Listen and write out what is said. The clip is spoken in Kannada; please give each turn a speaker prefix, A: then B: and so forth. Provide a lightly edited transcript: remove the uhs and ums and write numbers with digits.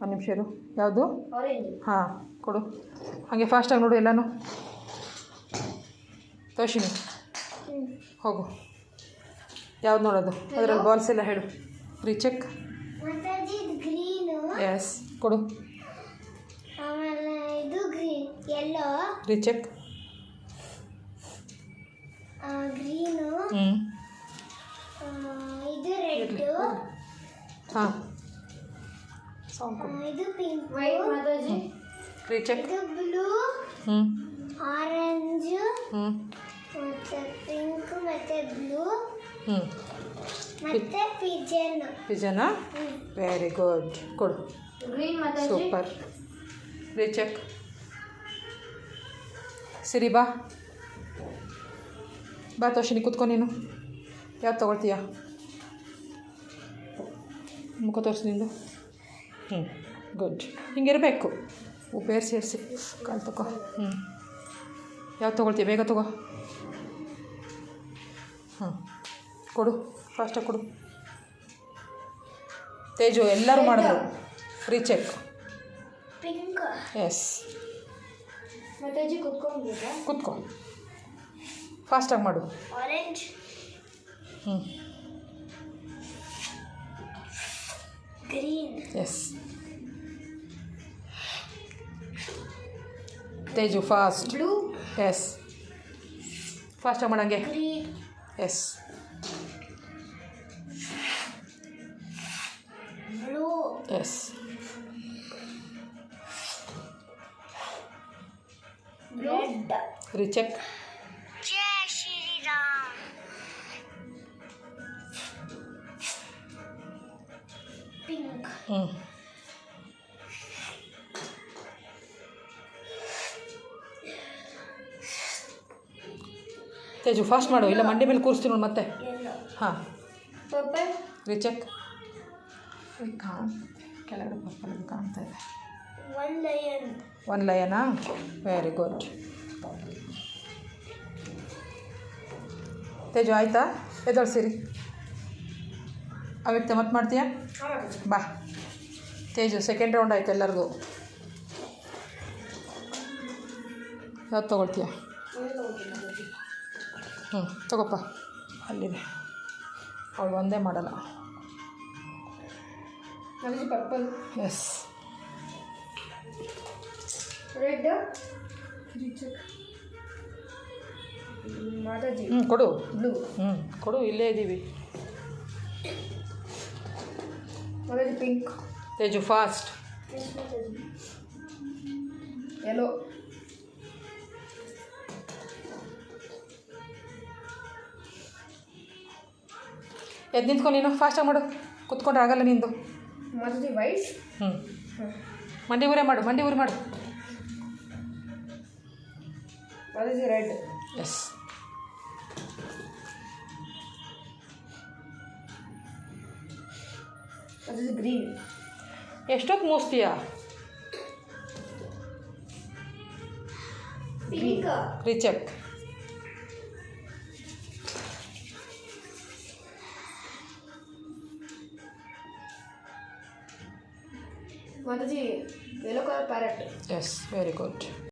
A: ಒಂದು ನಿಮಿಷ ಇರು. ಯಾವುದು?
B: ಆರೆಂಜ್.
A: ಹಾಂ ಕೊಡು. ಹಾಗೆ ಫಾಸ್ಟಾಗಿ ನೋಡು ಎಲ್ಲನೂ. ತೋಷಿನಿ ಹೋಗು. ಯಾವ್ದು ನೋಡೋದು? ಅದರಲ್ಲಿ ಬಾಲ್ಸ್ ಎಲ್ಲ ಹೇಳು. ರೀಚೆಕ್. ಎಸ್ ಕೊಡು.
B: ಆಮೇಲೆ ಇದು ಗ್ರೀನ್, ಯೆಲ್ಲೋ,
A: ರೀಚೆಕ್.
B: ಗ್ರೀನು, ಇದು ರೆಡ್,
A: ಹಾಂ ಸೌಂಡ್ ಕೊಡು.
B: ಇದು ಪಿಂಕ್, ವೈಟ್ ಮಾತಾಜಿ,
A: ರೀಚೆಕ್.
B: ಇದು ಬ್ಲೂ, ಆರೆಂಜ್, ಮತ್ತೆ ಪಿಂಕ್, ಮತ್ತೆ ಬ್ಲೂ, ಮತ್ತೆ
A: ಪಿಜನಾ. Very good. ಕೊಡು.
B: ಗ್ರೀನ್ ಮಾತಾಜಿ.
A: ಸೂಪರ್. ರೀಚೆಕ್. ಸಿರಿ ಬಾ ಬಾ ತೋಷಿನಿ ಕೂತ್ಕೊ. ನೀನು ಯಾವ್ದು ತೊಗೊಳ್ತೀಯಾ? ಮುಖ ತೋರಿಸಿ ನಿಂದು. ಗುಡ್. ಹಿಂಗಿರಬೇಕು. ಬೇರೆ ಸೇರಿಸಿ ಕಾಲು ತಗೋ. ಯಾವ್ದು ತೊಗೊಳ್ತೀಯ? ಬೇಗ ತಗೋ. ಕೊಡು. ಫಾಸ್ಟಾಗಿ ಕೊಡು. ತೇಜು ಎಲ್ಲರೂ ಮಾಡಿದ್ರು. ರೀಚೆಕ್.
B: ಪಿಂಕ್.
A: ಎಸ್
B: ಮಾತಾಜಿ ಕುತ್ಕೊಂಡ್ಬಿಟ್ಟ.
A: ಕೂತ್ಕೊ. ಫಾಸ್ಟಾಗಿ ಮಾಡು.
B: Orange. Green.
A: Yes Teju fast.
B: Blue.
A: Yes ಫಾಸ್ಟಾಗಿ ಮಾಡಂಗೆ.
B: Green.
A: Yes
B: blue.
A: Yes
B: red.
A: Recheck.
B: ಜೈ ಶ್ರೀರಾಮ್. ಪಿಂಕ್.
A: ತೇಜು ಫಾಸ್ಟ್ ಮಾಡು, ಇಲ್ಲ ಮಂಡಿ ಮೇಲೆ ಕೂರಿಸ್ತೀನಿ ನೋಡಿ ಮತ್ತೆ.
B: ಯೆಲ್ಲೋ.
A: ಹಾಂ
B: ಪರ್ಪಲ್.
A: ರೀಚೆಕ್. ಕೆಳಗಡೆ ಪರ್ಪಲ್ ಕಾಣ್ತಾ ಇದೆ.
B: One lion.
A: ಒಂದು ಲಯನಾ? Very good. ತೇಜು ಆಯಿತಾ? ಎದ್ದೊಳ್ಸಿರಿ. ಅವ್ಯಕ್ತ ಮತ್ತೆ ಮಾಡ್ತೀಯಾ? ಬಾ ತೇಜು. ಸೆಕೆಂಡ್ ರೌಂಡ್ ಆಯ್ತು ಎಲ್ಲರಿಗೂ. ಯಾವ್ದು ತೊಗೊಳ್ತೀಯ? ತಗೋಪ್ಪ. ಅಲ್ಲಿದೆ. ಅವಳು ಒಂದೇ ಮಾಡಲ್ಲ.
B: ಪರ್ಪಲ್.
A: Yes
B: red. ಮಾತಾಜಿ.
A: ಕೊಡು.
B: ಬ್ಲೂ.
A: ಕೊಡು. ಇಲ್ಲೇ ಇದ್ದೀವಿ.
B: ಮಾತಾಜಿ ಪಿಂಕ್.
A: ತೇಜು ಫಾಸ್ಟ್.
B: ಯೆಲ್ಲೋ.
A: ಎದ್ದು ನಿಂತ್ಕೊ. ನೀನು ಫಾಸ್ಟಾಗಿ ಮಾಡು. ಕುತ್ಕೊಂಡ್ರೆ ಆಗಲ್ಲ ನಿಂದು.
B: ಮಾತಾಜಿ ವೈಟ್.
A: ಮಂಡಿ ಊರೇ ಮಾಡು. ಮಂಡಿ ಊರಿ ಮಾಡು.
B: ಮಾತಾಜಿ ರೆಡ್.
A: ಎಸ್
B: ಮಾತಾಜಿ ಗ್ರೀನ್.
A: ಎಷ್ಟೊತ್ತು ಮೂಸ್ತೀಯಾ?
B: ಪಿಂಕ್.
A: ರೀಚೆಕ್.
B: ಮಾತಾಜಿ yellow colour parrot.
A: Yes very good.